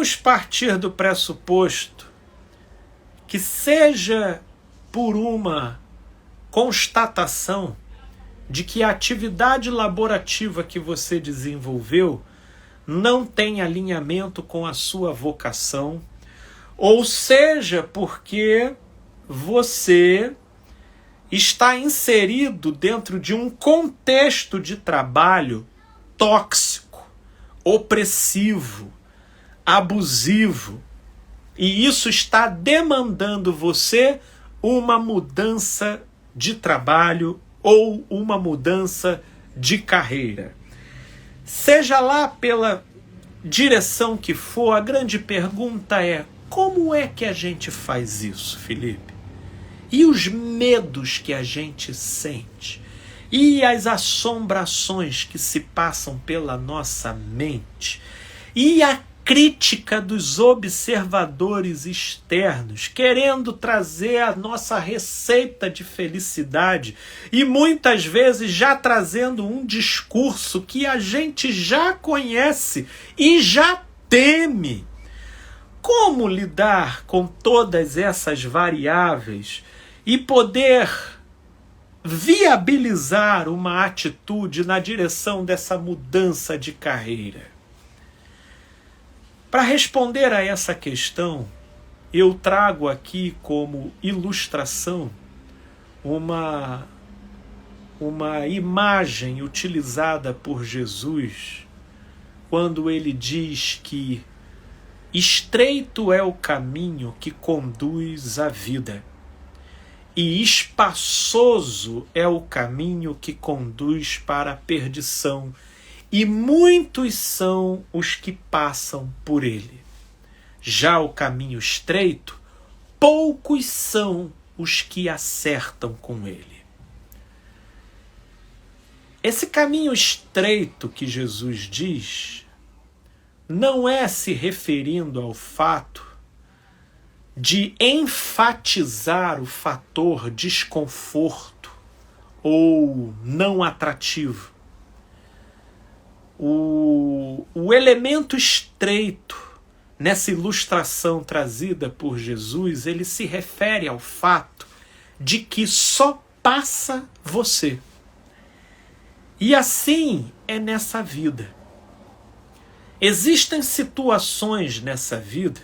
vamos partir do pressuposto que seja por uma constatação de que a atividade laborativa que você desenvolveu não tem alinhamento com a sua vocação, ou seja, porque você está inserido dentro de um contexto de trabalho tóxico, opressivo, abusivo, e isso está demandando você uma mudança de trabalho ou uma mudança de carreira. Seja lá pela direção que for, a grande pergunta é: como é que a gente faz isso, Felipe? E os medos que a gente sente? E as assombrações que se passam pela nossa mente? E a crítica dos observadores externos, querendo trazer a nossa receita de felicidade e muitas vezes já trazendo um discurso que a gente já conhece e já teme. Como lidar com todas essas variáveis e poder viabilizar uma atitude na direção dessa mudança de carreira? Para responder a essa questão, eu trago aqui como ilustração uma imagem utilizada por Jesus quando ele diz que estreito é o caminho que conduz à vida e espaçoso é o caminho que conduz para a perdição, e muitos são os que passam por ele. Já o caminho estreito, poucos são os que acertam com ele. Esse caminho estreito que Jesus diz não é se referindo ao fato de enfatizar o fator desconforto ou não atrativo. O elemento estreito nessa ilustração trazida por Jesus, ele se refere ao fato de que só passa você. E assim é nessa vida. Existem situações nessa vida,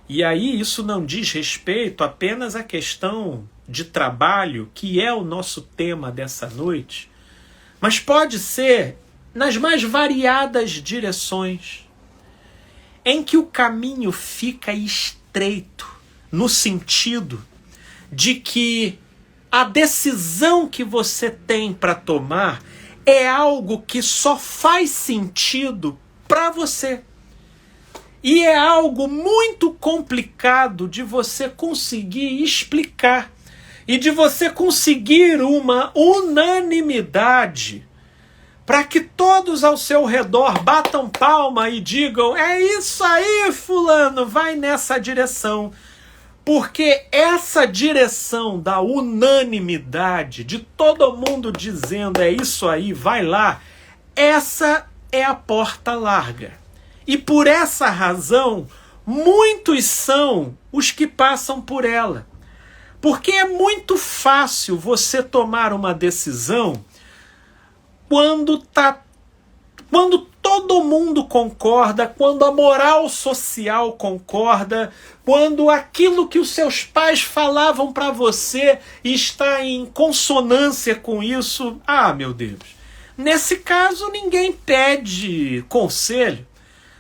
e aí isso não diz respeito apenas à questão de trabalho, que é o nosso tema dessa noite, mas pode ser nas mais variadas direções, em que o caminho fica estreito, no sentido de que a decisão que você tem para tomar é algo que só faz sentido para você. E é algo muito complicado de você conseguir explicar e de você conseguir uma unanimidade para que todos ao seu redor batam palma e digam: é isso aí, fulano, vai nessa direção. Porque essa direção da unanimidade, de todo mundo dizendo é isso aí, vai lá, essa é a porta larga. E por essa razão, muitos são os que passam por ela. Porque é muito fácil você tomar uma decisão quando todo mundo concorda, quando a moral social concorda, quando aquilo que os seus pais falavam para você está em consonância com isso. Ah, meu Deus. Nesse caso, ninguém pede conselho.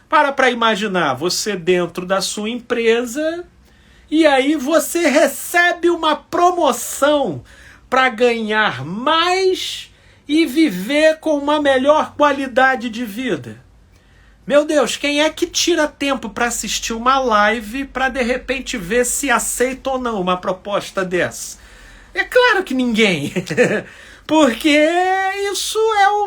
Para imaginar, você dentro da sua empresa, e aí você recebe uma promoção para ganhar mais e viver com uma melhor qualidade de vida. Meu Deus, quem é que tira tempo para assistir uma live para de repente ver se aceita ou não uma proposta dessa? É claro que ninguém. Porque isso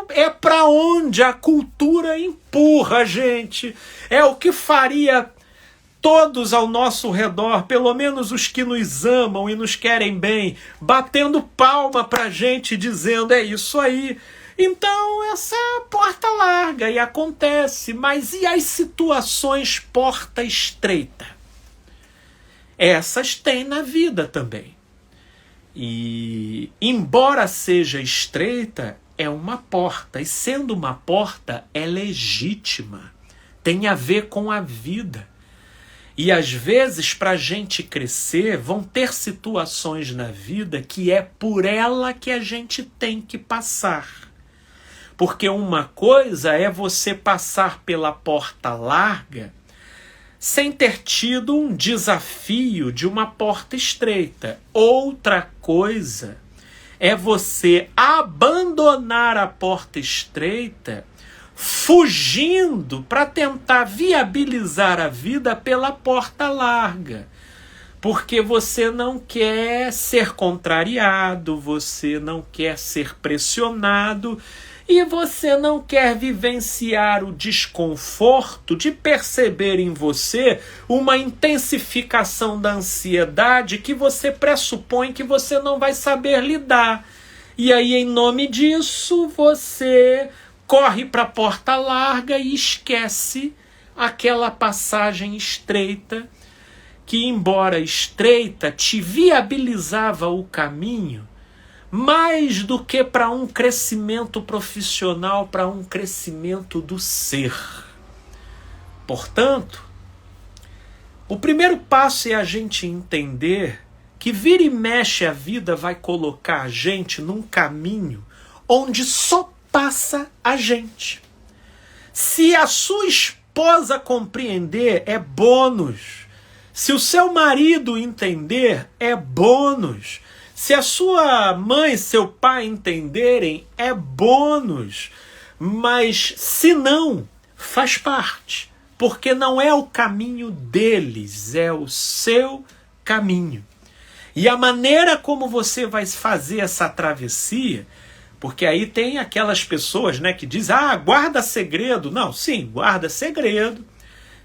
é para onde a cultura empurra a gente. É o que faria todos ao nosso redor, pelo menos os que nos amam e nos querem bem, batendo palma pra gente, dizendo: é isso aí. Então essa porta larga e acontece, mas e as situações porta estreita? Essas tem na vida também. E embora seja estreita, é uma porta, e sendo uma porta, é legítima, tem a ver com a vida. E às vezes, para a gente crescer, vão ter situações na vida que é por ela que a gente tem que passar. Porque uma coisa é você passar pela porta larga sem ter tido um desafio de uma porta estreita. Outra coisa é você abandonar a porta estreita fugindo para tentar viabilizar a vida pela porta larga. Porque você não quer ser contrariado, você não quer ser pressionado e você não quer vivenciar o desconforto de perceber em você uma intensificação da ansiedade que você pressupõe que você não vai saber lidar. E aí, em nome disso, você corre para a porta larga e esquece aquela passagem estreita que, embora estreita, te viabilizava o caminho mais do que para um crescimento profissional, para um crescimento do ser. Portanto, o primeiro passo é a gente entender que vira e mexe a vida vai colocar a gente num caminho onde só passa a gente. Se a sua esposa compreender, é bônus. Se o seu marido entender, é bônus. Se a sua mãe, seu pai entenderem, é bônus. Mas se não, faz parte. Porque não é o caminho deles, é o seu caminho. E a maneira como você vai fazer essa travessia, porque aí tem aquelas pessoas, né, que dizem, guarda segredo. Não, sim, guarda segredo.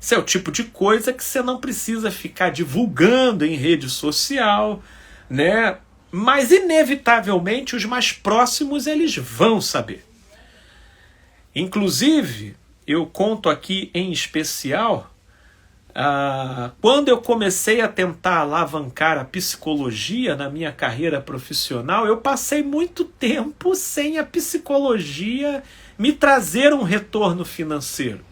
Isso é o tipo de coisa que você não precisa ficar divulgando em rede social, né? Mas, inevitavelmente, os mais próximos, eles vão saber. Inclusive, eu conto aqui em especial, quando eu comecei a tentar alavancar a psicologia na minha carreira profissional, eu passei muito tempo sem a psicologia me trazer um retorno financeiro.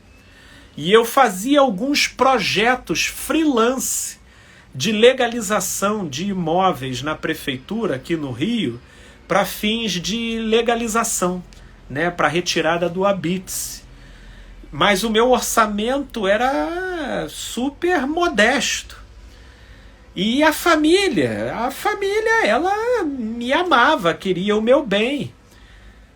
E eu fazia alguns projetos freelance de legalização de imóveis na prefeitura aqui no Rio para fins de legalização, né, para retirada do habite. Mas o meu orçamento era super modesto. E a família, ela me amava, queria o meu bem.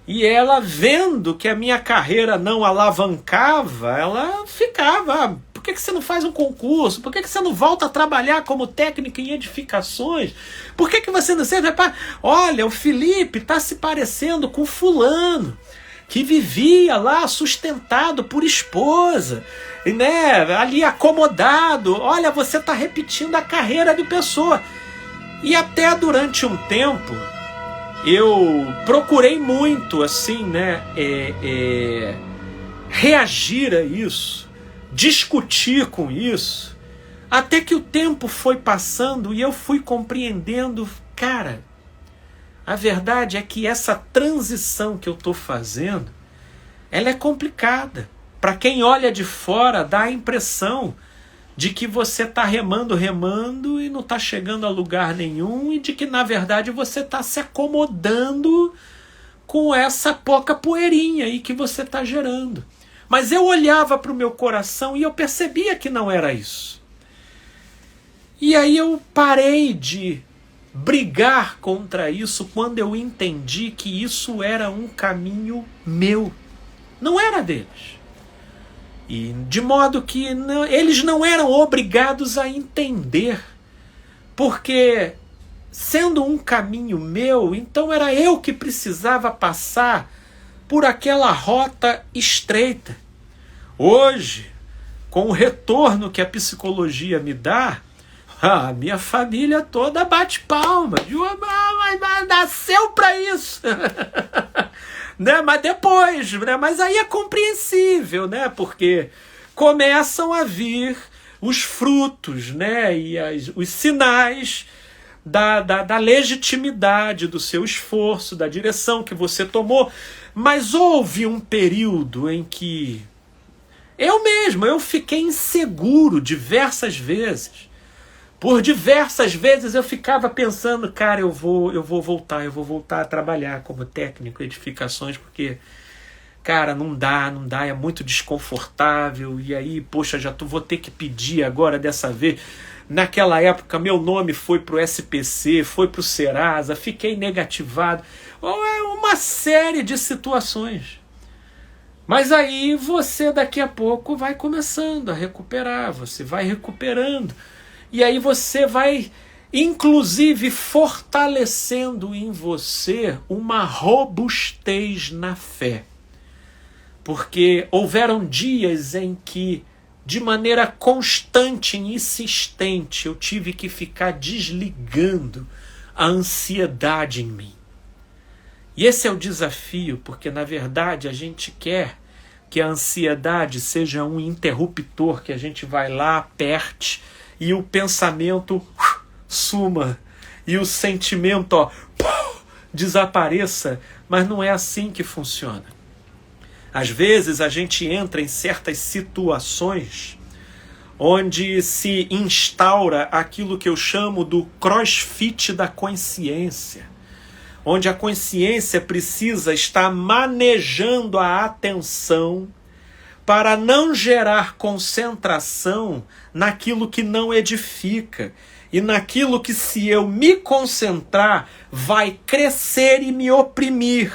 E ela, vendo que a minha carreira não alavancava, ela ficava, por que você não faz um concurso? Por que você não volta a trabalhar como técnico em edificações? Por que você não serve para... Olha, o Felipe está se parecendo com fulano, que vivia lá sustentado por esposa, né, ali acomodado. Olha, você está repetindo a carreira de pessoa. E até durante um tempo, eu procurei muito, assim, né, reagir a isso, discutir com isso, até que o tempo foi passando e eu fui compreendendo, cara, a verdade é que essa transição que eu estou fazendo, ela é complicada. Para quem olha de fora, dá a impressão de que você está remando e não está chegando a lugar nenhum, e de que, na verdade, você está se acomodando com essa pouca poeirinha aí que você está gerando. Mas eu olhava para o meu coração e eu percebia que não era isso. E aí eu parei de brigar contra isso quando eu entendi que isso era um caminho meu, não era deles. E de modo que eles não eram obrigados a entender, porque sendo um caminho meu, então era eu que precisava passar por aquela rota estreita. Hoje, com o retorno que a psicologia me dá, a minha família toda bate palma. Mas nasceu para isso. né? Mas depois, né? Mas aí é compreensível, né? Porque começam a vir os frutos, né? E os sinais da legitimidade do seu esforço, da direção que você tomou. Mas houve um período em que eu fiquei inseguro diversas vezes. Por diversas vezes eu ficava pensando, cara, eu vou voltar a trabalhar como técnico em edificações, porque, cara, não dá, é muito desconfortável, e aí, poxa, vou ter que pedir agora dessa vez. Naquela época, meu nome foi para o SPC, foi para o Serasa, fiquei negativado. Uma série de situações. Mas aí você, daqui a pouco, vai começando a recuperar, você vai recuperando. E aí você vai, inclusive, fortalecendo em você uma robustez na fé. Porque houveram dias em que, de maneira constante e insistente, eu tive que ficar desligando a ansiedade em mim. E esse é o desafio, porque na verdade a gente quer que a ansiedade seja um interruptor, que a gente vai lá, aperte, e o pensamento suma, e o sentimento desapareça, mas não é assim que funciona. Às vezes a gente entra em certas situações onde se instaura aquilo que eu chamo do crossfit da consciência, onde a consciência precisa estar manejando a atenção para não gerar concentração naquilo que não edifica e naquilo que, se eu me concentrar, vai crescer e me oprimir.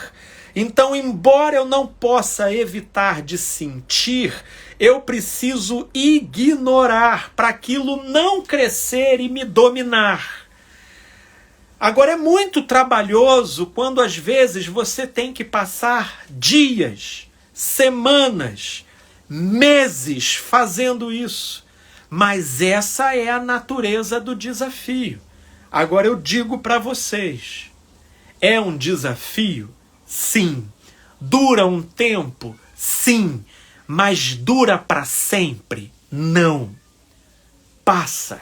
Então, embora eu não possa evitar de sentir, eu preciso ignorar para aquilo não crescer e me dominar. Agora, é muito trabalhoso quando às vezes você tem que passar dias, semanas, meses fazendo isso. Mas essa é a natureza do desafio. Agora eu digo para vocês, é um desafio? Sim. Dura um tempo? Sim. Mas dura para sempre? Não. Passa.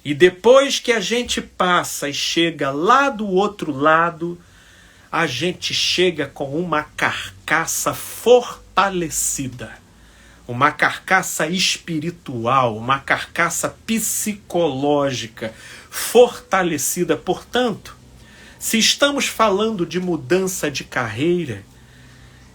E depois que a gente passa e chega lá do outro lado, a gente chega com uma carcaça fortalecida. Uma carcaça espiritual, uma carcaça psicológica fortalecida. Portanto, se estamos falando de mudança de carreira,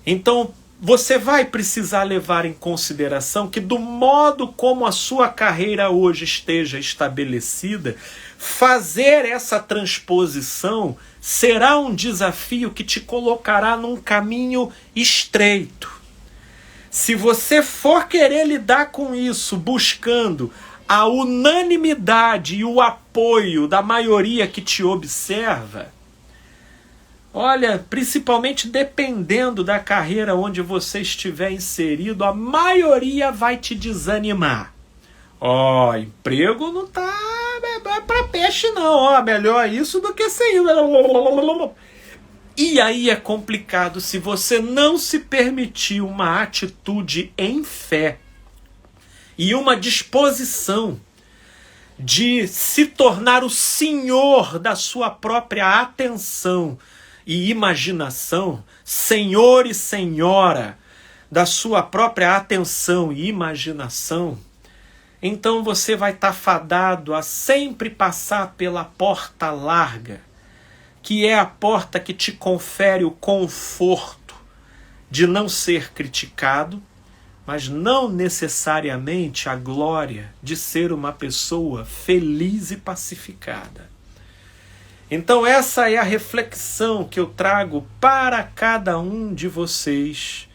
então você vai precisar levar em consideração que, do modo como a sua carreira hoje esteja estabelecida, fazer essa transposição será um desafio que te colocará num caminho estreito. Se você for querer lidar com isso buscando a unanimidade e o apoio da maioria que te observa, olha, principalmente dependendo da carreira onde você estiver inserido, a maioria vai te desanimar. Emprego não tá para peixe não, melhor isso do que sem. E aí é complicado se você não se permitir uma atitude em fé e uma disposição de se tornar o senhor da sua própria atenção e imaginação, senhor e senhora da sua própria atenção e imaginação, então você vai estar fadado a sempre passar pela porta larga, que é a porta que te confere o conforto de não ser criticado, mas não necessariamente a glória de ser uma pessoa feliz e pacificada. Então essa é a reflexão que eu trago para cada um de vocês